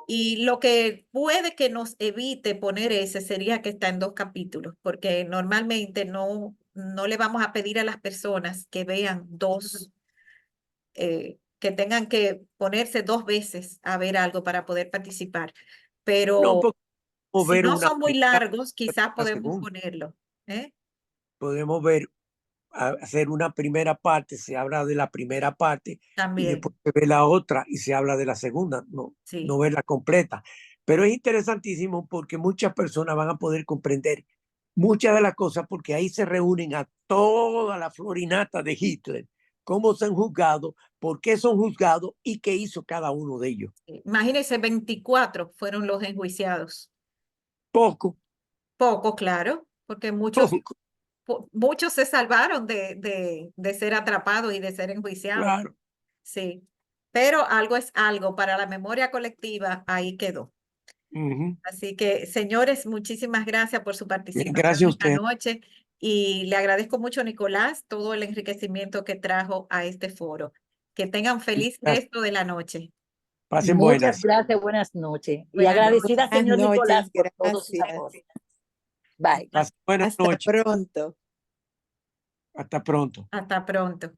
Y lo que puede que nos evite poner ese sería que está en 2 capítulos, porque normalmente no le vamos a pedir a las personas que vean que tengan que ponerse 2 veces a ver algo para poder participar. no, Pero podemos si ver no una son muy primera, largos, quizás una podemos segunda. ponerlo. ¿Eh? Podemos ver, hacer una primera parte, se habla de la primera parte y También, después se ve la otra y se habla de la segunda, no sí. verla completa. Pero es interesantísimo porque muchas personas van a poder comprender muchas de las cosas porque ahí se reúnen a toda la florinata de Hitler, cómo se han juzgado, por qué son juzgados y qué hizo cada uno de ellos. Imagínense, 24 fueron los enjuiciados. Poco, Poco, claro, porque poco, muchos se salvaron de ser atrapados y de ser enjuiciados. claro. Sí, pero algo es algo, para la memoria colectiva ahí quedó. Ujú. Así que, señores, muchísimas gracias por su Bien, participación gracias a esta usted. noche y le agradezco mucho, Nicolás, todo el enriquecimiento que trajo a este foro. Que tengan feliz Gracias. resto de la noche. Pasen Muchas buenas. gracias, buenas noches. Y Buenas agradecida, noches. Buenas señor noches, Nicolás, por todos sus gracias. aportes. Bye. Pasen buenas Hasta noches. pronto. Hasta pronto. Hasta pronto.